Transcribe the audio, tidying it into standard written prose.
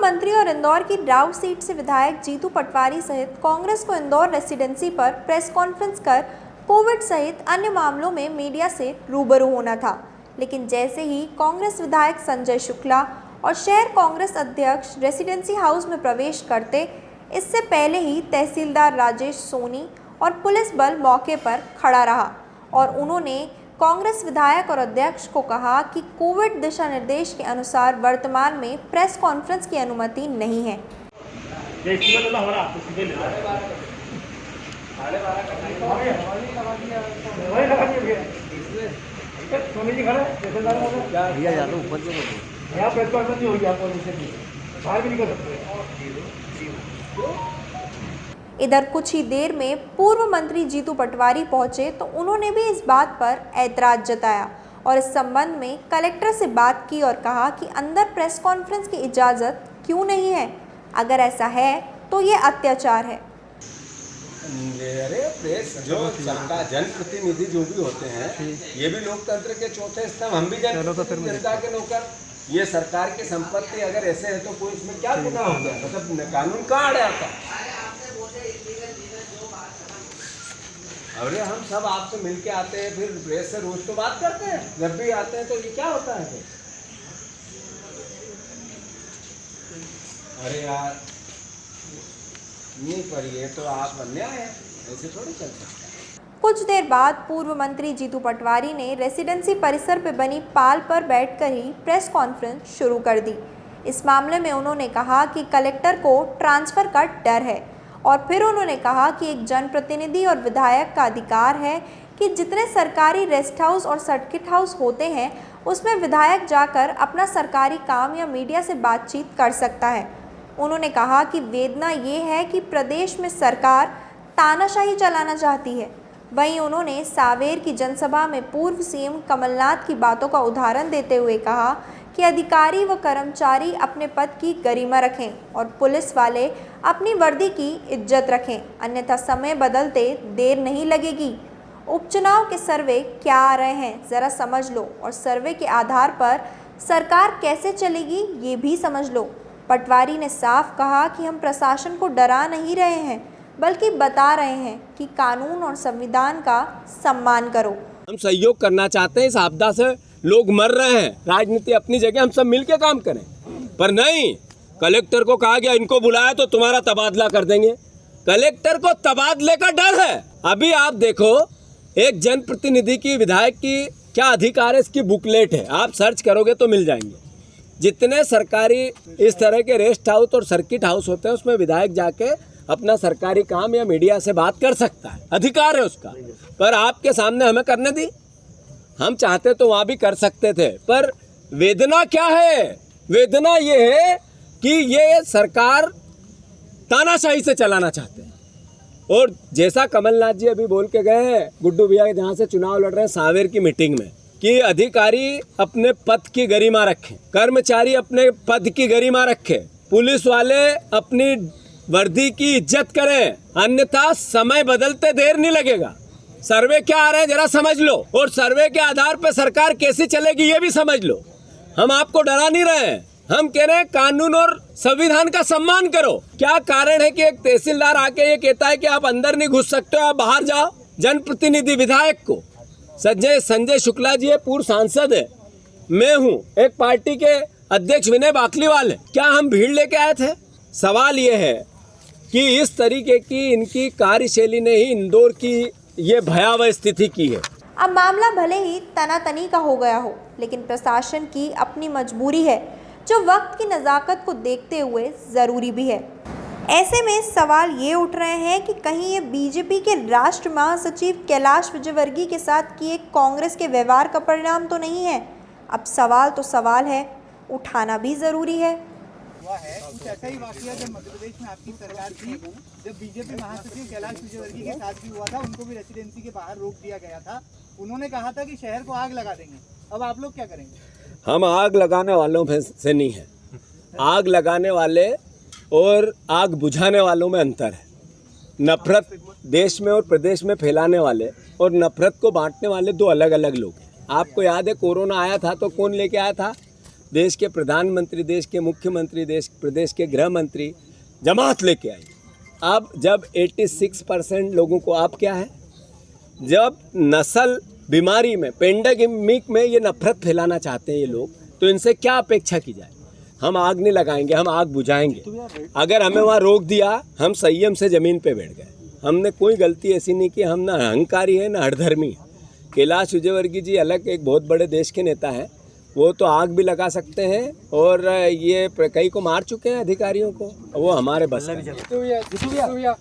मंत्री और इंदौर की राव सीट से विधायक जीतू पटवारी सहित कांग्रेस को इंदौर रेसिडेंसी पर प्रेस कॉन्फ्रेंस कर कोविड सहित अन्य मामलों में मीडिया से रूबरू होना था। लेकिन जैसे ही कांग्रेस विधायक संजय शुक्ला और शहर कांग्रेस अध्यक्ष रेसिडेंसी हाउस में प्रवेश करते, इससे पहले ही तहसीलदार राजेश सोनी और पुलिस बल मौके पर खड़ा रहा और उन्होंने कांग्रेस विधायक और अध्यक्ष को कहा कि कोविड दिशा निर्देश के अनुसार वर्तमान में प्रेस कॉन्फ्रेंस की अनुमति नहीं है। इधर कुछ ही देर में पूर्व मंत्री जीतू पटवारी पहुंचे तो उन्होंने भी इस बात पर ऐतराज जताया और इस संबंध में कलेक्टर से बात की और कहा कि अंदर प्रेस कॉन्फ्रेंस की इजाज़त क्यों नहीं है। अगर ऐसा है तो ये अत्याचार है। अरे प्रेस जो सरकार जनप्रतिनिधि जो भी होते हैं, ये भी लोकतंत्र के चौथे स्तंभ, हम भी जनता के नौकर। ये सरकार की संपत्ति अगर ऐसे है तो कोई इसमें क्या गुनाह हो गया? मतलब कानून कहाँ अड़े आता? अरे हम सब आपसे मिलके आते हैं, फिर प्रेस से रोज तो बात करते हैं, जब भी आते हैं तो ये क्या होता है फिर? अरे यार नहीं, पर ये तो आप अन्याय है, ऐसे थोड़ी चल सकता है। कुछ देर बाद पूर्व मंत्री जीतू पटवारी ने रेसिडेंसी परिसर पर बनी पाल पर बैठकर ही प्रेस कॉन्फ्रेंस शुरू कर दी। इस मामले में उन्होंने कहा कि कलेक्टर को ट्रांसफर का डर है और फिर उन्होंने कहा कि एक जनप्रतिनिधि और विधायक का अधिकार है कि जितने सरकारी रेस्ट हाउस और सर्किट हाउस होते हैं उसमें विधायक जाकर अपना सरकारी काम या मीडिया से बातचीत कर सकता है। उन्होंने कहा कि वेदना ये है कि प्रदेश में सरकार तानाशाही चलाना चाहती है। वहीं उन्होंने सावेर की जनसभा में पूर्व सीएम कमलनाथ की बातों का उदाहरण देते हुए कहा कि अधिकारी व कर्मचारी अपने पद की गरिमा रखें और पुलिस वाले अपनी वर्दी की इज्जत रखें, अन्यथा समय बदलते देर नहीं लगेगी। उपचुनाव के सर्वे क्या आ रहे हैं ज़रा समझ लो और सर्वे के आधार पर सरकार कैसे चलेगी ये भी समझ लो। पटवारी ने साफ कहा कि हम प्रशासन को डरा नहीं रहे हैं बल्कि बता रहे हैं कि कानून और संविधान का सम्मान करो। हम सहयोग करना चाहते हैं, इस आपदा से लोग मर रहे हैं, राजनीति अपनी जगह, हम सब मिलके काम करें। पर नहीं, कलेक्टर को कहा गया इनको बुलाया तो तुम्हारा तबादला कर देंगे। कलेक्टर को तबादले का डर है। अभी आप देखो, एक जनप्रतिनिधि की, विधायक की क्या अधिकार है, इसकी बुकलेट है, आप सर्च करोगे तो मिल जाएंगे। जितने सरकारी इस तरह के रेस्ट हाउस और सर्किट हाउस होते हैं उसमें विधायक जाके अपना सरकारी काम या मीडिया से बात कर सकता है, अधिकार है उसका। पर आपके सामने हमें करने दी, हम चाहते तो वहाँ भी कर सकते थे। पर वेदना क्या है? वेदना ये है कि ये सरकार तानाशाही से चलाना चाहते हैं। और जैसा कमलनाथ जी अभी बोल के गए हैं, गुड्डू भैया जहाँ से चुनाव लड़ रहे हैं सावेर की मीटिंग में, कि अधिकारी अपने पद की गरिमा रखें, कर्मचारी अपने पद की गरिमा रखें, पुलिस वाले अपनी वर्दी की इज्जत करें, अन्यथा समय बदलते देर नहीं लगेगा। सर्वे क्या आ रहे हैं जरा समझ लो और सर्वे के आधार पर सरकार कैसी चलेगी ये भी समझ लो। हम आपको डरा नहीं रहे हैं, हम कह रहे हैं कानून और संविधान का सम्मान करो। क्या कारण है कि एक तहसीलदार आके ये कहता है कि आप अंदर नहीं घुस सकते हो, आप बाहर जाओ? जनप्रतिनिधि विधायक को संजय शुक्ला जी है, पूर्व सांसद है, मैं हूँ, एक पार्टी के अध्यक्ष विनय बाकलीवाल है, क्या हम भीड़ लेके आए थे? सवाल ये है कि इस तरीके की इनकी कार्यशैली ने ही इंदौर की ये भयावह स्थिति की है। अब मामला भले ही तनातनी का हो गया हो, लेकिन प्रशासन की अपनी मजबूरी है जो वक्त की नज़ाकत को देखते हुए ज़रूरी भी है। ऐसे में सवाल ये उठ रहे हैं कि कहीं ये बीजेपी के राष्ट्र महासचिव कैलाश विजयवर्गीय के साथ किए कांग्रेस के व्यवहार का परिणाम तो नहीं है। अब सवाल तो सवाल है, उठाना भी ज़रूरी है। हुआ है कुछ ऐसा ही वाकया जब मध्य प्रदेश में आपकी सरकार थी, जब बीजेपी महासचिव कैलाश विजयवर्गीय के साथ भी हुआ था, उनको भी रेसिडेंसी के बाहर रोक दिया गया था। उन्होंने कहा था कि शहर को आग लगा देंगे। अब आप लोग क्या करेंगे? हम आग लगाने वालों से नहीं है, आग लगाने वाले और आग बुझाने वालों में अंतर है। नफरत देश में और प्रदेश में फैलाने वाले और नफरत को बांटने वाले दो अलग अलग लोग हैं। आपको याद है कोरोना आया था तो कौन लेके आया था? देश के प्रधानमंत्री, देश के मुख्यमंत्री, प्रदेश के गृह मंत्री जमात लेके आई। अब जब 86% लोगों को अब क्या है, जब नस्ल बीमारी में, पेंडेमिक में ये नफरत फैलाना चाहते हैं ये लोग, तो इनसे क्या अपेक्षा की जाए। हम आग नहीं लगाएंगे, हम आग बुझाएंगे। अगर हमें वहाँ रोक दिया, हम संयम से ज़मीन पे बैठ गए। हमने कोई गलती ऐसी नहीं की, हम ना अहंकारी है ना हठधर्मी है। कैलाश विजयवर्गीय जी अलग एक बहुत बड़े देश के नेता हैं, वो तो आग भी लगा सकते हैं और ये कई को मार चुके हैं अधिकारियों को, वो हमारे बस का नहीं।